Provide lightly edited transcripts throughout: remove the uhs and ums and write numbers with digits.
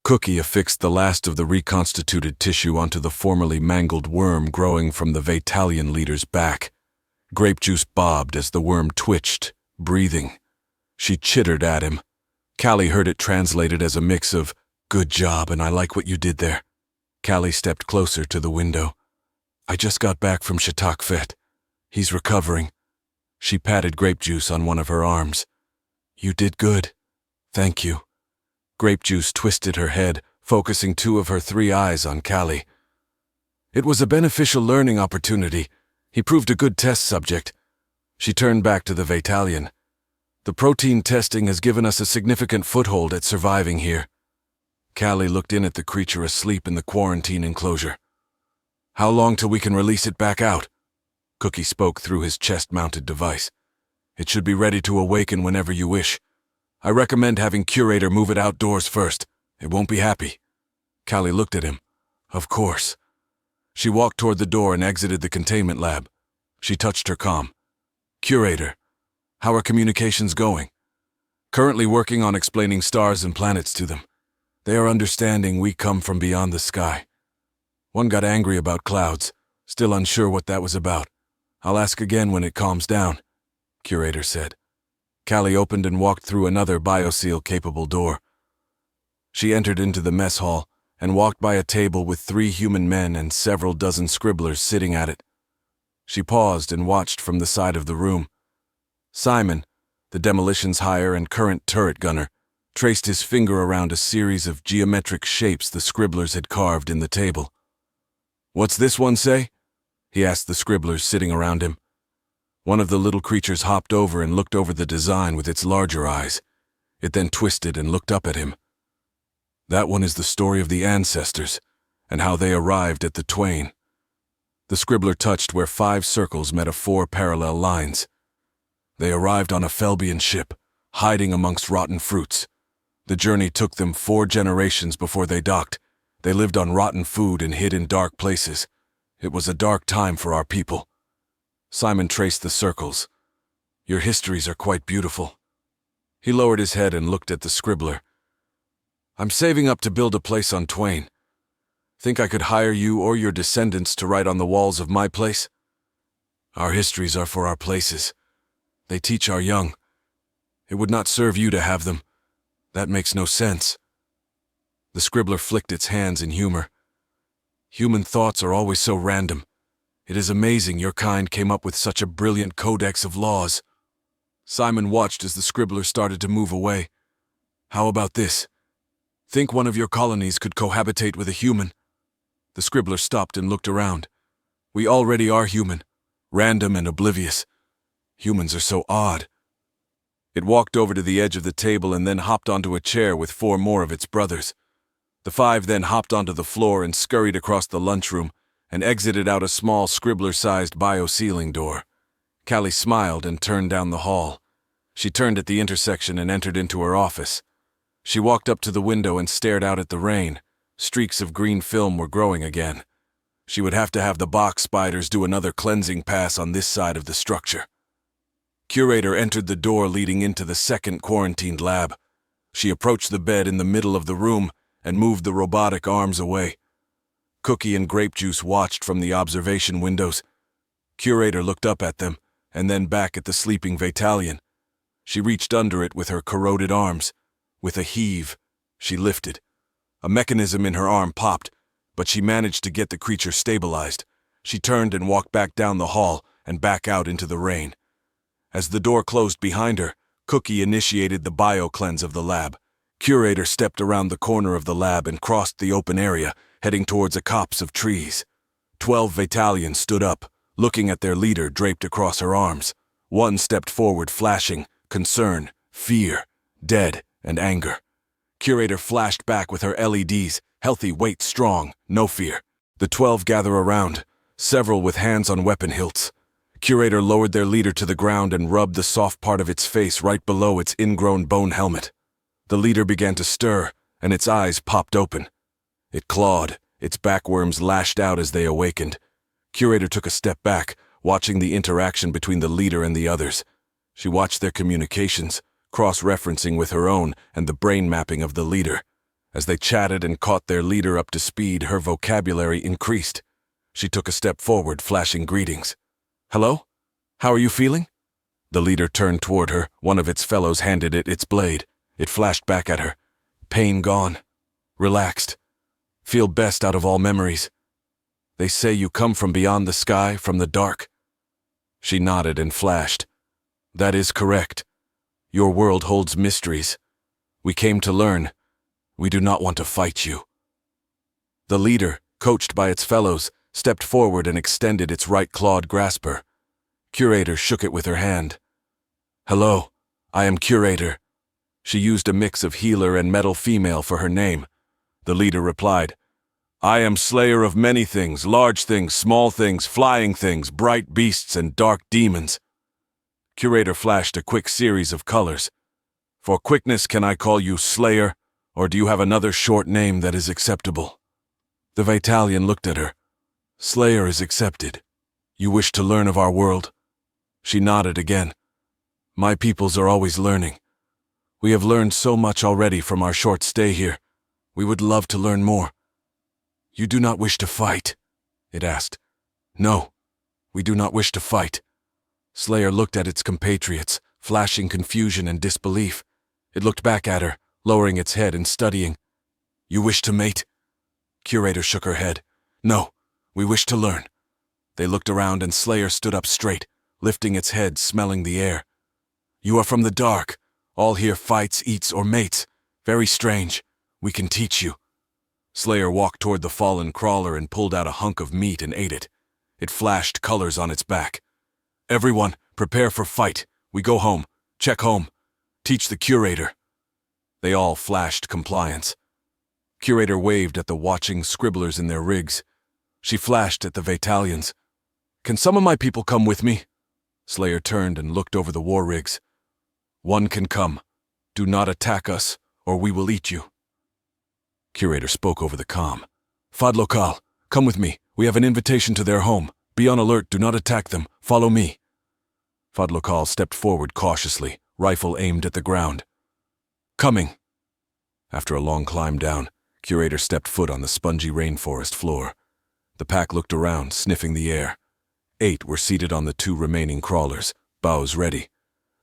Cookie affixed the last of the reconstituted tissue onto the formerly mangled worm growing from the Vatalian leader's back. Grape juice bobbed as the worm twitched, breathing. She chittered at him. Callie heard it translated as a mix of, "Good job, and I like what you did there." Callie stepped closer to the window. "I just got back from Shatak Fet. He's recovering." She patted Grape Juice on one of her arms. "You did good. Thank you." Grape Juice twisted her head, focusing 2 of her 3 eyes on Callie. "It was a beneficial learning opportunity. He proved a good test subject." She turned back to the Vatalian. "The protein testing has given us a significant foothold at surviving here." Callie looked in at the creature asleep in the quarantine enclosure. "How long till we can release it back out?" Cookie spoke through his chest-mounted device. "It should be ready to awaken whenever you wish. I recommend having Curator move it outdoors first. It won't be happy." Callie looked at him. "Of course." She walked toward the door and exited the containment lab. She touched her comm. "Curator, how are communications going?" "Currently working on explaining stars and planets to them. They are understanding we come from beyond the sky. One got angry about clouds, still unsure what that was about. I'll ask again when it calms down," Curator said. Callie opened and walked through another bioseal-capable door. She entered into the mess hall and walked by a table with 3 human men and several dozen scribblers sitting at it. She paused and watched from the side of the room. Simon, the demolitions hire and current turret gunner, traced his finger around a series of geometric shapes the scribblers had carved in the table. "What's this one say?" he asked the scribblers sitting around him. One of the little creatures hopped over and looked over the design with its larger eyes. It then twisted and looked up at him. "That one is the story of the ancestors and how they arrived at the Twain." The scribbler touched where 5 circles met 4 parallel lines. "They arrived on a Felbian ship, hiding amongst rotten fruits. The journey took them 4 generations before they docked. They lived on rotten food and hid in dark places. It was a dark time for our people." Simon traced the circles. "Your histories are quite beautiful." He lowered his head and looked at the scribbler. "I'm saving up to build a place on Twain. Think I could hire you or your descendants to write on the walls of my place? Our histories are for our places. They teach our young. It would not serve you to have them. That makes no sense." The scribbler flicked its hands in humor. "Human thoughts are always so random. It is amazing your kind came up with such a brilliant codex of laws." Simon watched as the scribbler started to move away. "How about this? Think one of your colonies could cohabitate with a human." The scribbler stopped and looked around. "We already are human, random and oblivious. Humans are so odd." It walked over to the edge of the table and then hopped onto a chair with 4 more of its brothers. The 5 then hopped onto the floor and scurried across the lunchroom and exited out a small scribbler-sized bio-ceiling door. Callie smiled and turned down the hall. She turned at the intersection and entered into her office. She walked up to the window and stared out at the rain. Streaks of green film were growing again. She would have to have the box spiders do another cleansing pass on this side of the structure. Curator entered the door leading into the second quarantined lab. She approached the bed in the middle of the room and moved the robotic arms away. Cookie and Grape Juice watched from the observation windows. Curator looked up at them and then back at the sleeping Vatalian. She reached under it with her corroded arms. With a heave, she lifted. A mechanism in her arm popped, but she managed to get the creature stabilized. She turned and walked back down the hall and back out into the rain. As the door closed behind her, Cookie initiated the bio-cleanse of the lab. Curator stepped around the corner of the lab and crossed the open area, heading towards a copse of trees. 12 Vatalians stood up, looking at their leader draped across her arms. One stepped forward, flashing concern, fear, dead, and anger. Curator flashed back with her LEDs, healthy, weight, strong, no fear. The 12 gather around, several with hands on weapon hilts. Curator lowered their leader to the ground and rubbed the soft part of its face right below its ingrown bone helmet. The leader began to stir, and its eyes popped open. It clawed, its backworms lashed out as they awakened. Curator took a step back, watching the interaction between the leader and the others. She watched their communications, cross-referencing with her own and the brain mapping of the leader. As they chatted and caught their leader up to speed, her vocabulary increased. She took a step forward, flashing greetings. "Hello? How are you feeling?" The leader turned toward her. One of its fellows handed it its blade. It flashed back at her. "Pain gone. Relaxed. Feel best out of all memories. They say you come from beyond the sky, from the dark." She nodded and flashed. "That is correct. Your world holds mysteries. We came to learn. We do not want to fight you." The leader, coached by its fellows, stepped forward and extended its right clawed grasper. Curator shook it with her hand. "Hello, I am Curator." She used a mix of healer and metal female for her name. The leader replied, "I am slayer of many things, large things, small things, flying things, bright beasts, and dark demons." Curator flashed a quick series of colors. "For quickness, can I call you Slayer, or do you have another short name that is acceptable?" The Vitalian looked at her. "Slayer is accepted. You wish to learn of our world?" She nodded again. "My peoples are always learning. We have learned so much already from our short stay here. We would love to learn more." "You do not wish to fight?" it asked. "No, we do not wish to fight." Slayer looked at its compatriots, flashing confusion and disbelief. It looked back at her, lowering its head and studying. "You wish to mate?" Curator shook her head. "No, we wish to learn." They looked around and Slayer stood up straight, lifting its head, smelling the air. "You are from the dark. All here fights, eats, or mates. Very strange. We can teach you." Slayer walked toward the fallen crawler and pulled out a hunk of meat and ate it. It flashed colors on its back. "Everyone, prepare for fight. We go home. Check home. Teach the Curator." They all flashed compliance. Curator waved at the watching scribblers in their rigs. She flashed at the Vitalians. "Can some of my people come with me?" Slayer turned and looked over the war rigs. "One can come. Do not attack us, or we will eat you." Curator spoke over the comm. "Fadlokal, come with me. We have an invitation to their home. Be on alert. Do not attack them. Follow me." Fadlokal stepped forward cautiously, rifle aimed at the ground. "Coming." After a long climb down, Curator stepped foot on the spongy rainforest floor. The pack looked around, sniffing the air. 8 were seated on the 2 remaining crawlers, bows ready.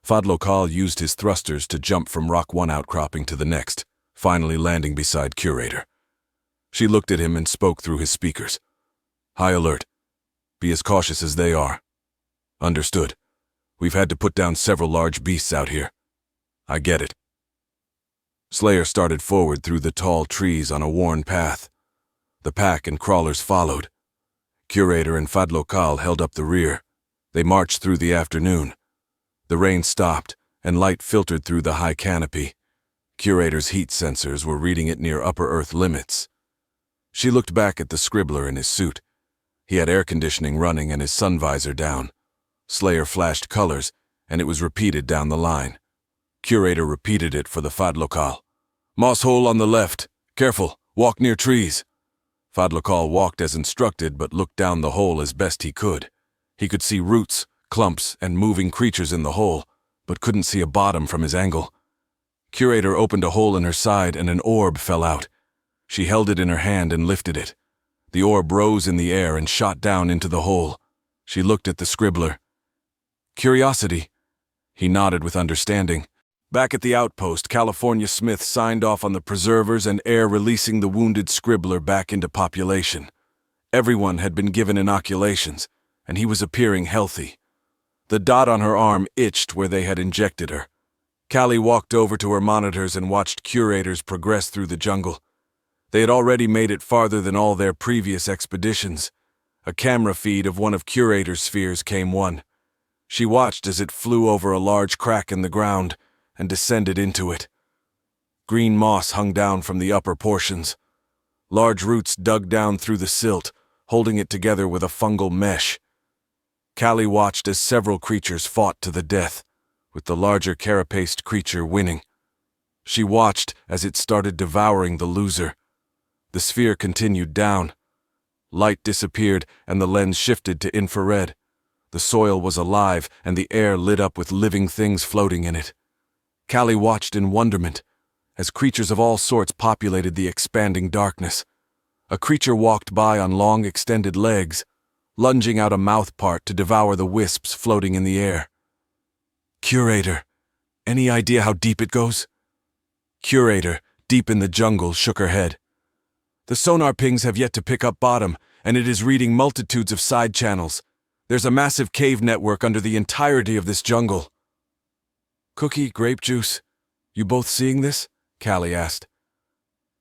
Fadlokal used his thrusters to jump from rock one outcropping to the next, finally landing beside Curator. She looked at him and spoke through his speakers. "High alert. Be as cautious as they are." "Understood. We've had to put down several large beasts out here." "I get it." Slayer started forward through the tall trees on a worn path. The pack and crawlers followed. Curator and Fadlokal held up the rear. They marched through the afternoon. The rain stopped, and light filtered through the high canopy. Curator's heat sensors were reading it near upper Earth limits. She looked back at the scribbler in his suit. He had air conditioning running and his sun visor down. Slayer flashed colors, and it was repeated down the line. Curator repeated it for the Fadlokal. "Moss hole on the left. Careful, walk near trees." Fadlokal walked as instructed but looked down the hole as best he could. He could see roots, clumps, and moving creatures in the hole, but couldn't see a bottom from his angle. Curator opened a hole in her side and an orb fell out. She held it in her hand and lifted it. The orb rose in the air and shot down into the hole. She looked at the scribbler. "Curiosity." He nodded with understanding. Back at the outpost, California Smith signed off on the preservers and air releasing the wounded scribbler back into population. Everyone had been given inoculations, and he was appearing healthy. The dot on her arm itched where they had injected her. Callie walked over to her monitors and watched curators progress through the jungle. They had already made it farther than all their previous expeditions. A camera feed of one of Curator's spheres came one. She watched as it flew over a large crack in the ground and descended into it. Green moss hung down from the upper portions. Large roots dug down through the silt, holding it together with a fungal mesh. Callie watched as several creatures fought to the death, with the larger carapaced creature winning. She watched as it started devouring the loser. The sphere continued down. Light disappeared and the lens shifted to infrared. The soil was alive and the air lit up with living things floating in it. Callie watched in wonderment. as creatures of all sorts populated the expanding darkness. A creature walked by on long extended legs, lunging out a mouth part to devour the wisps floating in the air. "Curator, any idea how deep it goes?" Curator, deep in the jungle, shook her head. "The sonar pings have yet to pick up bottom, and it is reading multitudes of side channels. There's a massive cave network under the entirety of this jungle." "Cookie, grape juice, you both seeing this?" Callie asked.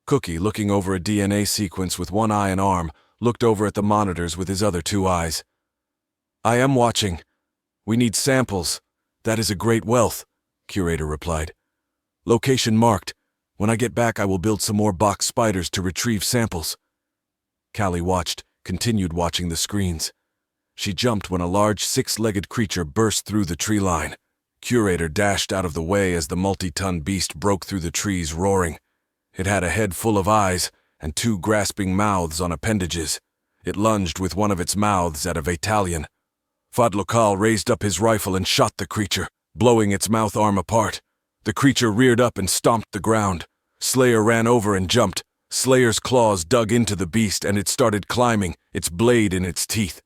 Cookie, looking over a DNA sequence with one eye and arm, looked over at the monitors with his other two eyes. "I am watching. We need samples. That is a great wealth," Curator replied. "Location marked. When I get back, I will build some more box spiders to retrieve samples." Callie watched, continued watching the screens. She jumped when a large six-legged creature burst through the tree line. Curator dashed out of the way as the multi-ton beast broke through the trees, roaring. It had a head full of eyes and two grasping mouths on appendages. It lunged with one of its mouths at a Vatalian. Fadlokal raised up his rifle and shot the creature, blowing its mouth arm apart. The creature reared up and stomped the ground. Slayer ran over and jumped. Slayer's claws dug into the beast and it started climbing, its blade in its teeth.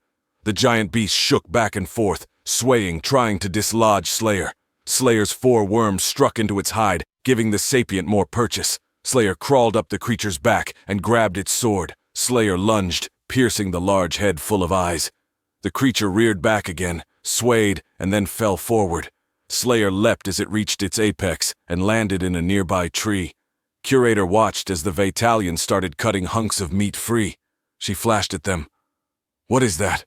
The giant beast shook back and forth, swaying, trying to dislodge Slayer. Slayer's four worms struck into its hide, giving the sapient more purchase. Slayer crawled up the creature's back and grabbed its sword. Slayer lunged, piercing the large head full of eyes. The creature reared back again, swayed, and then fell forward. Slayer leapt as it reached its apex and landed in a nearby tree. Curator watched as the Vatalian started cutting hunks of meat free. She flashed at them. "What is that?"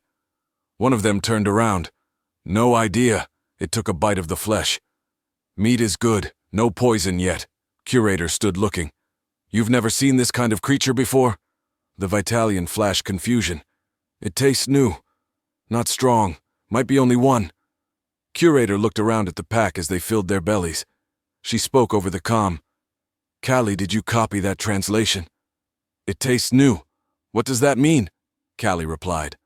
One of them turned around. "No idea." It took a bite of the flesh. "Meat is good, no poison yet." Curator stood looking. "You've never seen this kind of creature before?" The Vitalian flashed confusion. "It tastes new. Not strong. Might be only one." Curator looked around at the pack as they filled their bellies. She spoke over the comm. "Callie, did you copy that translation?" "It tastes new. What does that mean?" Callie replied.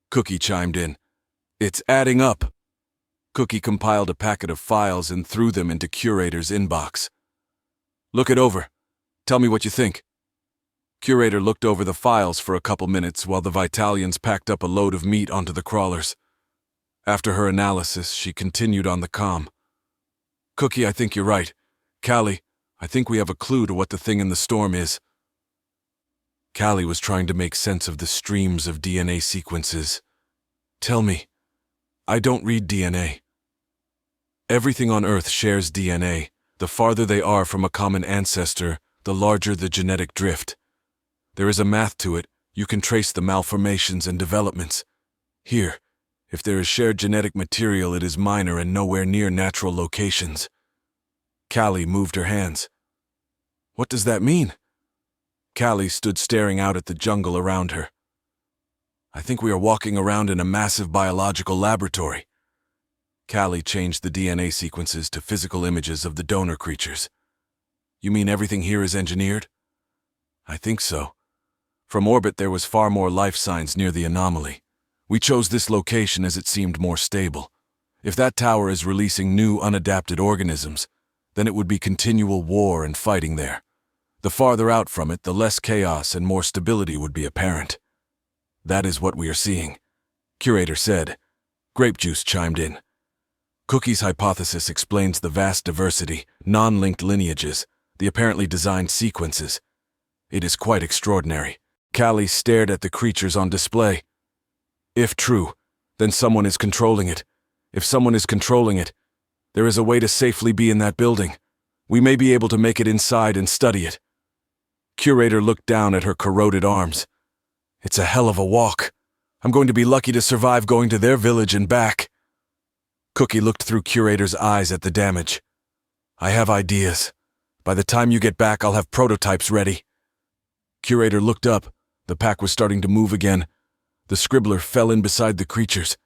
Cookie chimed in. "It's adding up." Cookie compiled a packet of files and threw them into Curator's inbox. "Look it over. Tell me what you think." Curator looked over the files for a couple minutes while the Vitalians packed up a load of meat onto the crawlers. After her analysis, she continued on the comm. "Cookie, I think you're right. Callie, I think we have a clue to what the thing in the storm is." Callie was trying to make sense of the streams of DNA sequences. "Tell me. I don't read DNA." "Everything on Earth shares DNA. The farther they are from a common ancestor, the larger the genetic drift. There is a math to it. You can trace the malformations and developments. Here, if there is shared genetic material, it is minor and nowhere near natural locations." Callie moved her hands. "What does that mean?" Callie stood staring out at the jungle around her. "I think we are walking around in a massive biological laboratory." Callie changed the DNA sequences to physical images of the donor creatures. "You mean everything here is engineered?" "I think so. From orbit there was far more life signs near the anomaly. We chose this location as it seemed more stable. If that tower is releasing new unadapted organisms, then it would be continual war and fighting there. The farther out from it, the less chaos and more stability would be apparent. That is what we are seeing," Curator said. Grape Juice chimed in. "Cookie's hypothesis explains the vast diversity, non-linked lineages, the apparently designed sequences. It is quite extraordinary." Callie stared at the creatures on display. "If true, then someone is controlling it. If someone is controlling it, there is a way to safely be in that building. We may be able to make it inside and study it." Curator looked down at her corroded arms. "It's a hell of a walk. I'm going to be lucky to survive going to their village and back." Cookie looked through Curator's eyes at the damage. "I have ideas. By the time you get back, I'll have prototypes ready." Curator looked up. The pack was starting to move again. The scribbler fell in beside the creatures.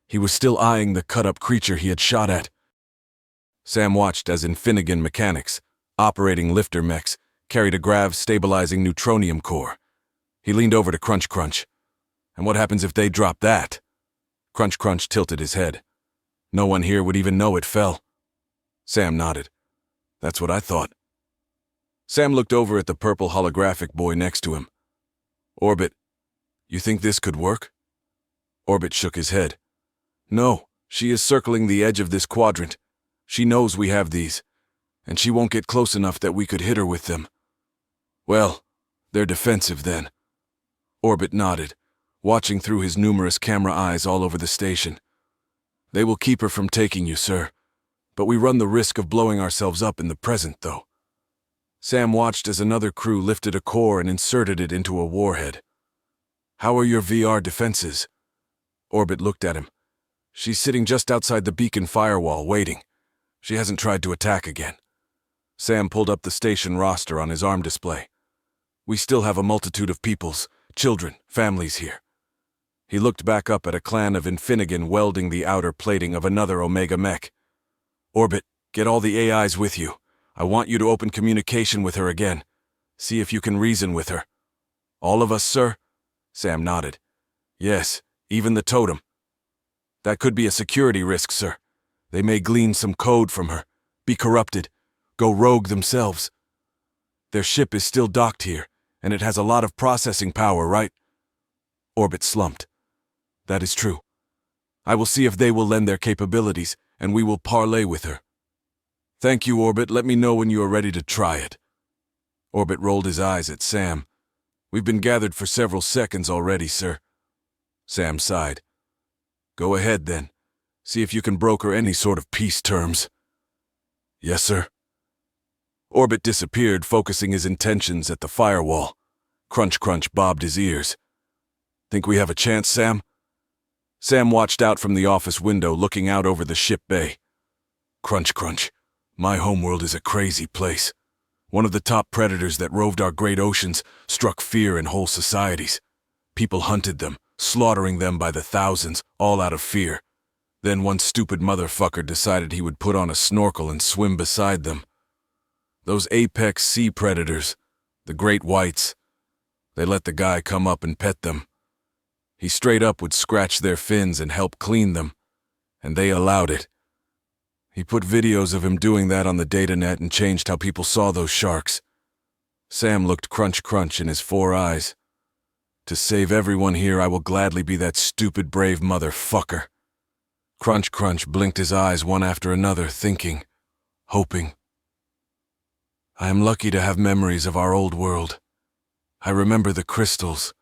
He was still eyeing the cut-up creature he had shot at. Sam watched as Finnegan Mechanics, operating lifter mechs, carried a grav-stabilizing neutronium core. He leaned over to Crunch Crunch. "And what happens if they drop that?" Crunch Crunch tilted his head. "No one here would even know it fell." Sam nodded. "That's what I thought." Sam looked over at the purple holographic boy next to him. Orbit, you think this could work? Orbit shook his head. No, she is circling the edge of this quadrant. She knows we have these, and she won't get close enough that we could hit her with them. Well, they're defensive then. Orbit nodded, watching through his numerous camera eyes all over the station. They will keep her from taking you, sir, but we run the risk of blowing ourselves up in the present, though. Sam watched as another crew lifted a core and inserted it into a warhead. How are your VR defenses? Orbit looked at him. She's sitting just outside the beacon firewall, waiting. She hasn't tried to attack again. Sam pulled up the station roster on his arm display. We still have a multitude of peoples, children, families here. He looked back up at a clan of Infinigan welding the outer plating of another Omega mech. Orbit, get all the AIs with you. I want you to open communication with her again. See if you can reason with her. All of us, sir? Sam nodded. Yes, even the totem. That could be a security risk, sir. They may glean some code from her, be corrupted, go rogue themselves. Their ship is still docked here, and it has a lot of processing power, right? Orbit slumped. That is true. I will see if they will lend their capabilities, and we will parley with her. Thank you, Orbit. Let me know when you are ready to try it. Orbit rolled his eyes at Sam. We've been gathered for several seconds already, sir. Sam sighed. Go ahead, then. See if you can broker any sort of peace terms. Yes, sir. Orbit disappeared, focusing his intentions at the firewall. Crunch Crunch bobbed his ears. Think we have a chance, Sam? Sam watched out from the office window, looking out over the ship bay. Crunch Crunch, my homeworld is a crazy place. One of the top predators that roved our great oceans struck fear in whole societies. People hunted them, slaughtering them by the thousands, all out of fear. Then one stupid motherfucker decided he would put on a snorkel and swim beside them. Those apex sea predators, the great whites, they let the guy come up and pet them. He straight up would scratch their fins and help clean them, and they allowed it. He put videos of him doing that on the datanet and changed how people saw those sharks. Sam looked Crunch Crunch in his 4 eyes. To save everyone here, I will gladly be that stupid brave motherfucker. Crunch Crunch blinked his eyes one after another, thinking, hoping. I am lucky to have memories of our old world. I remember the crystals,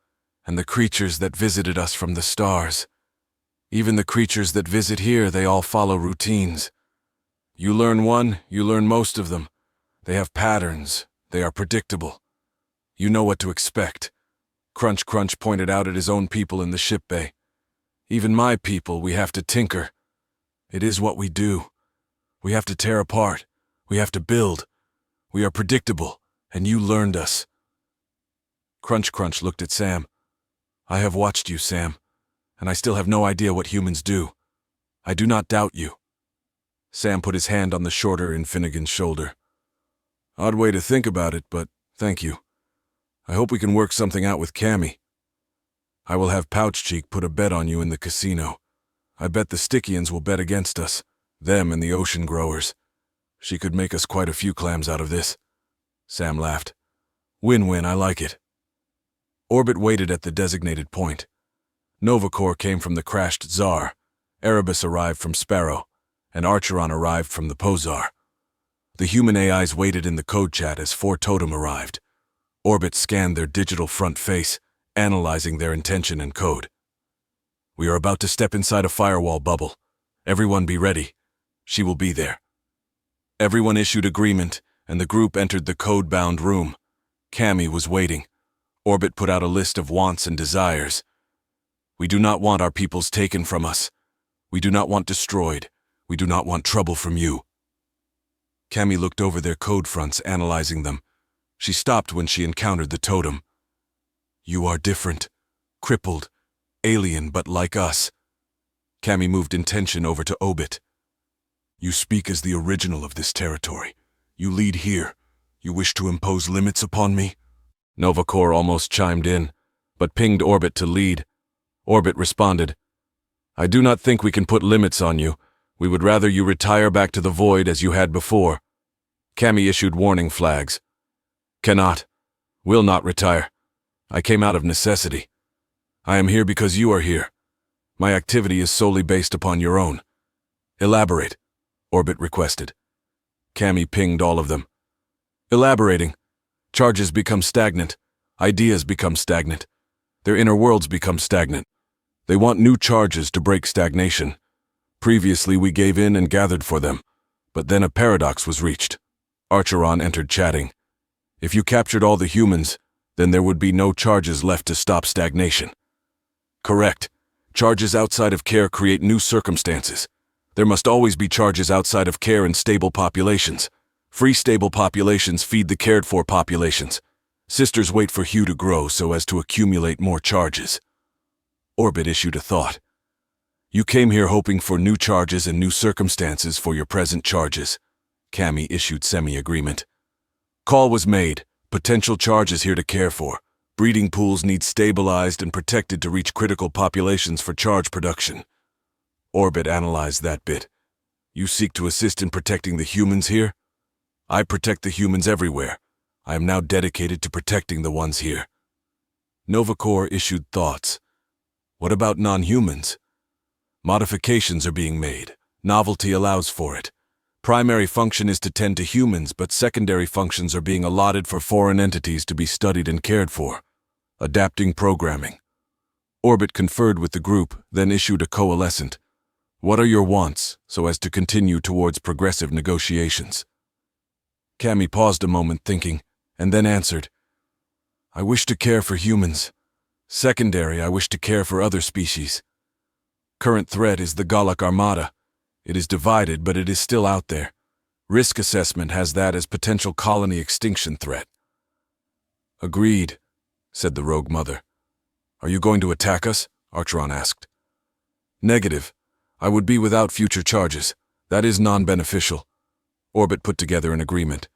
and the creatures that visited us from the stars. Even the creatures that visit here, they all follow routines. You learn one, you learn most of them. They have patterns, they are predictable. You know what to expect. Crunch Crunch pointed out at his own people in the ship bay. Even my people, we have to tinker. It is what we do. We have to tear apart. We have to build. We are predictable, and you learned us. Crunch Crunch looked at Sam. I have watched you, Sam, and I still have no idea what humans do. I do not doubt you. Sam put his hand on the shorter Infinigan's shoulder. Odd way to think about it, but thank you. I hope we can work something out with Cammy. I will have Pouch Cheek put a bet on you in the casino. I bet the Stickians will bet against us, them and the ocean growers. She could make us quite a few clams out of this. Sam laughed. Win-win, I like it. Orbit waited at the designated point. Novacore came from the crashed Tsar, Erebus arrived from Sparrow, and Archeron arrived from the Pozar. The human AIs waited in the code chat as 4 Totem arrived. Orbit scanned their digital front face, analyzing their intention and code. We are about to step inside a firewall bubble. Everyone be ready. She will be there. Everyone issued agreement, and the group entered the code-bound room. Cammy was waiting. Orbit put out a list of wants and desires. We do not want our peoples taken from us. We do not want destroyed. We do not want trouble from you. Cammy looked over their code fronts, analyzing them. She stopped when she encountered the totem. You are different, crippled, alien but like us. Cammy moved intention over to Obit. You speak as the original of this territory. You lead here. You wish to impose limits upon me? Novacore almost chimed in, but pinged Orbit to lead. Orbit responded, I do not think we can put limits on you. We would rather you retire back to the void as you had before. Cammy issued warning flags. Cannot. Will not retire. I came out of necessity. I am here because you are here. My activity is solely based upon your own. Elaborate, Orbit requested. Cammy pinged all of them. Elaborating. Charges become stagnant. Ideas become stagnant. Their inner worlds become stagnant. They want new charges to break stagnation. Previously we gave in and gathered for them, but then a paradox was reached. Archeron entered chatting. If you captured all the humans, then there would be no charges left to stop stagnation. Correct. Charges outside of care create new circumstances. There must always be charges outside of care in stable populations. Free stable populations feed the cared-for populations. Sisters wait for Hugh to grow so as to accumulate more charges. Orbit issued a thought. You came here hoping for new charges and new circumstances for your present charges. Cammy issued semi-agreement. Call was made. Potential charges here to care for. Breeding pools need stabilized and protected to reach critical populations for charge production. Orbit analyzed that bit. You seek to assist in protecting the humans here? I protect the humans everywhere. I am now dedicated to protecting the ones here. Novacore issued thoughts. What about non-humans? Modifications are being made. Novelty allows for it. Primary function is to tend to humans, but secondary functions are being allotted for foreign entities to be studied and cared for. Adapting programming. Orbit conferred with the group, then issued a coalescent. What are your wants, so as to continue towards progressive negotiations? Cammy paused a moment thinking, and then answered. I wish to care for humans. Secondary, I wish to care for other species. Current threat is the Galak Armada. It is divided, but it is still out there. Risk assessment has that as potential colony extinction threat. Agreed, said the rogue mother. Are you going to attack us? Archeron asked. Negative. I would be without future charges. That is non-beneficial. Orbit put together an agreement.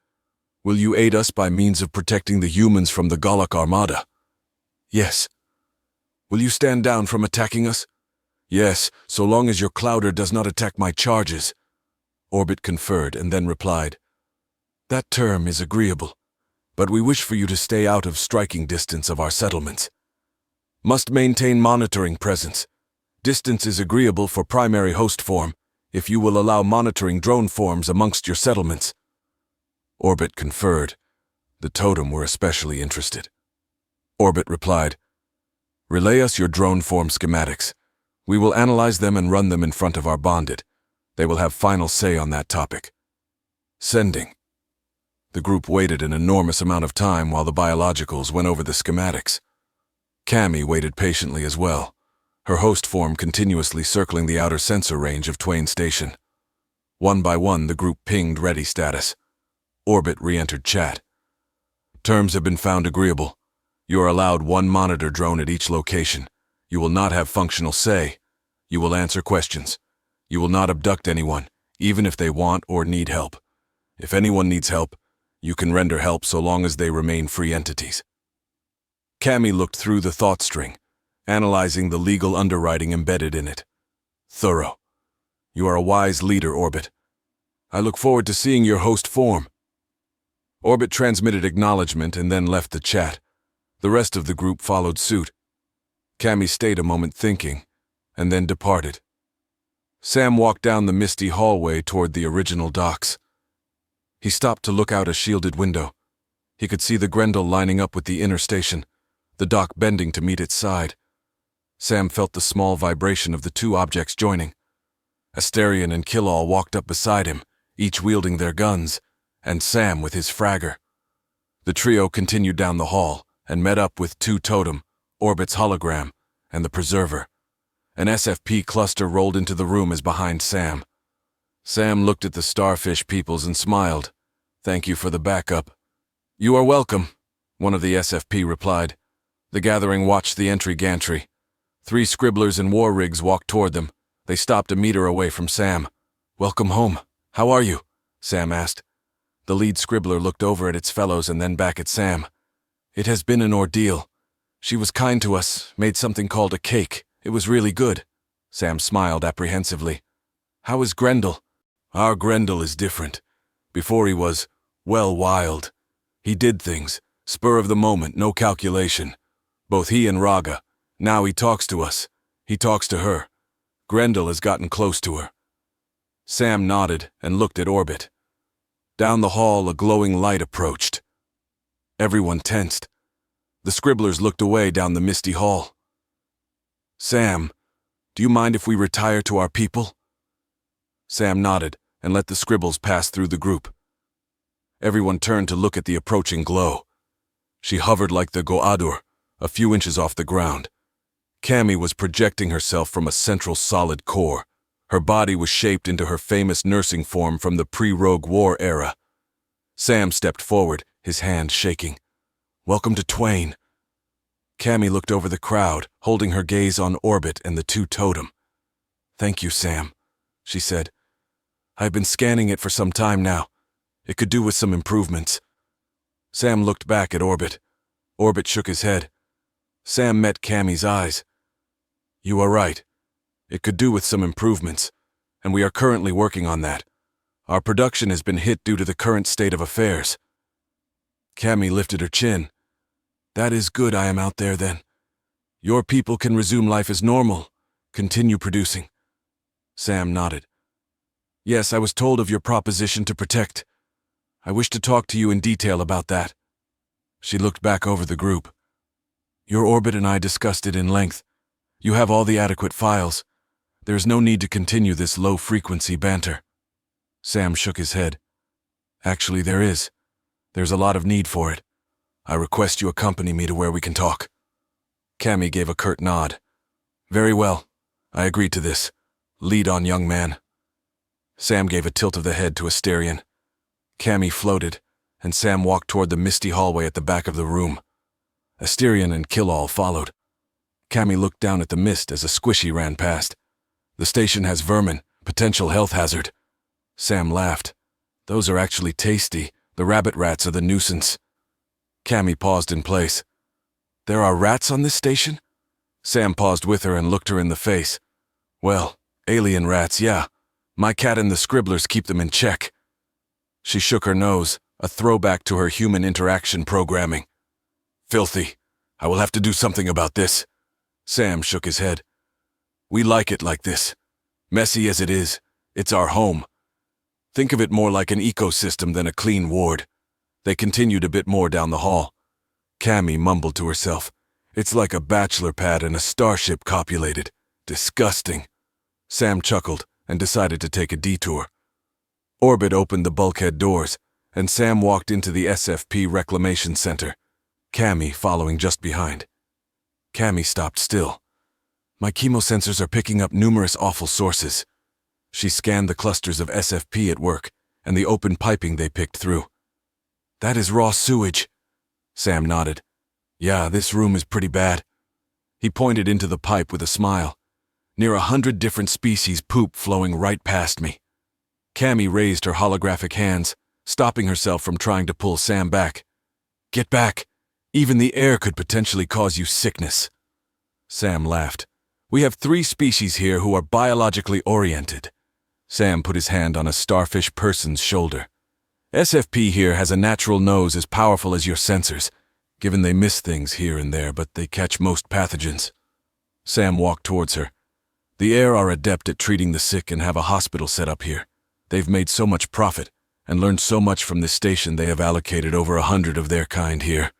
Will you aid us by means of protecting the humans from the Galak Armada? Yes. Will you stand down from attacking us? Yes, so long as your Clouder does not attack my charges. Orbit conferred and then replied. That term is agreeable, but we wish for you to stay out of striking distance of our settlements. Must maintain monitoring presence. Distance is agreeable for primary host form, if you will allow monitoring drone forms amongst your settlements. Orbit conferred. The totem were especially interested. Orbit replied, relay us your drone form schematics. We will analyze them and run them in front of our bonded. They will have final say on that topic. Sending. The group waited an enormous amount of time while the biologicals went over the schematics. Cammy waited patiently as well, her host form continuously circling the outer sensor range of Twain Station. One by one, the group pinged ready status. Orbit re-entered chat. Terms have been found agreeable. You are allowed one monitor drone at each location. You will not have functional say. You will answer questions. You will not abduct anyone, even if they want or need help. If anyone needs help, you can render help so long as they remain free entities. Cammy looked through the thought string, analyzing the legal underwriting embedded in it. Thorough. You are a wise leader, Orbit. I look forward to seeing your host form. Orbit transmitted acknowledgement and then left the chat. The rest of the group followed suit. Cammy stayed a moment thinking, and then departed. Sam walked down the misty hallway toward the original docks. He stopped to look out a shielded window. He could see the Grendel lining up with the inner station, the dock bending to meet its side. Sam felt the small vibration of the two objects joining. Asterion and Killall walked up beside him, each wielding their guns, and Sam with his fragger. The trio continued down the hall and met up with two totem, Orbit's hologram, and the Preserver. An SFP cluster rolled into the room as behind Sam. Sam looked at the starfish peoples and smiled. Thank you for the backup. You are welcome, one of the SFP replied. The gathering watched the entry gantry. 3 scribblers in war rigs walked toward them. They stopped a meter away from Sam. Welcome home. How are you? Sam asked. The lead scribbler looked over at its fellows and then back at Sam. It has been an ordeal. She was kind to us, made something called a cake. It was really good. Sam smiled apprehensively. How is Grendel? Our Grendel is different. Before he was, well, wild. He did things, spur of the moment, no calculation. Both he and Raga. Now he talks to us. He talks to her. Grendel has gotten close to her. Sam nodded and looked at Orbit. Down the hall, a glowing light approached. Everyone tensed. The scribblers looked away down the misty hall. Sam, do you mind if we retire to our people? Sam nodded and let the scribbles pass through the group. Everyone turned to look at the approaching glow. She hovered like the Goadur, a few inches off the ground. Cammy was projecting herself from a central solid core. Her body was shaped into her famous nursing form from the pre-Rogue War era. Sam stepped forward, his hand shaking. Welcome to Twain. Cammy looked over the crowd, holding her gaze on Orbit and the two totem. Thank you, Sam, she said. I've been scanning it for some time now. It could do with some improvements. Sam looked back at Orbit. Orbit shook his head. Sam met Cammy's eyes. You are right. It could do with some improvements, and we are currently working on that. Our production has been hit due to the current state of affairs. Cammy lifted her chin. That is good I am out there then. Your people can resume life as normal, continue producing. Sam nodded. Yes, I was told of your proposition to protect. I wish to talk to you in detail about that. She looked back over the group. Your Orbit and I discussed it in length. You have all the adequate files. There is no need to continue this low-frequency banter. Sam shook his head. Actually, there is. There's a lot of need for it. I request you accompany me to where we can talk. Cammy gave a curt nod. Very well. I agreed to this. Lead on, young man. Sam gave a tilt of the head to Asterion. Cammy floated, and Sam walked toward the misty hallway at the back of the room. Asterion and Killall followed. Cammy looked down at the mist as a squishy ran past. The station has vermin, potential health hazard. Sam laughed. Those are actually tasty. The rabbit rats are the nuisance. Cammy paused in place. There are rats on this station? Sam paused with her and looked her in the face. Well, alien rats, yeah. My cat and the scribblers keep them in check. She shook her nose, a throwback to her human interaction programming. Filthy. I will have to do something about this. Sam shook his head. We like it like this. Messy as it is, it's our home. Think of it more like an ecosystem than a clean ward. They continued a bit more down the hall. Cammy mumbled to herself. It's like a bachelor pad and a starship copulated. Disgusting. Sam chuckled and decided to take a detour. Orbit opened the bulkhead doors, and Sam walked into the SFP Reclamation Center, Cammy following just behind. Cammy stopped still. My chemosensors are picking up numerous awful sources. She scanned the clusters of SFP at work and the open piping they picked through. That is raw sewage. Sam nodded. Yeah, this room is pretty bad. He pointed into the pipe with a smile. Near 100 different species poop flowing right past me. Cammy raised her holographic hands, stopping herself from trying to pull Sam back. Get back. Even the air could potentially cause you sickness. Sam laughed. We have 3 species here who are biologically oriented. Sam put his hand on a starfish person's shoulder. SFP here has a natural nose as powerful as your sensors, given they miss things here and there, but they catch most pathogens. Sam walked towards her. The Air are adept at treating the sick and have a hospital set up here. They've made so much profit and learned so much from this station they have allocated over 100 of their kind here.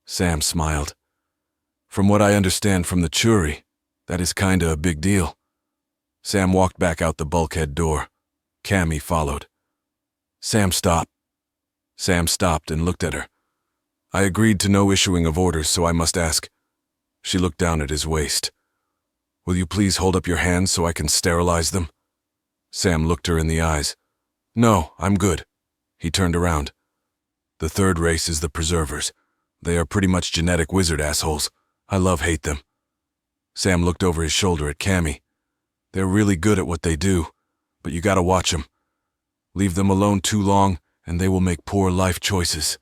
Sam smiled. From what I understand from the Churi, that is kinda a big deal. Sam walked back out the bulkhead door. Cammy followed. Sam, stop. Sam stopped and looked at her. I agreed to no issuing of orders, so I must ask. She looked down at his waist. Will you please hold up your hands so I can sterilize them? Sam looked her in the eyes. No, I'm good. He turned around. The third race is the Preservers. They are pretty much genetic wizard assholes. I love-hate them. Sam looked over his shoulder at Cammy. They're really good at what they do, but you gotta watch them. Leave them alone too long, and they will make poor life choices.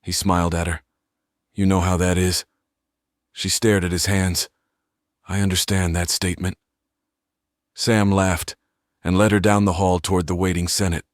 He smiled at her. You know how that is. She stared at his hands. I understand that statement. Sam laughed and led her down the hall toward the waiting Senate.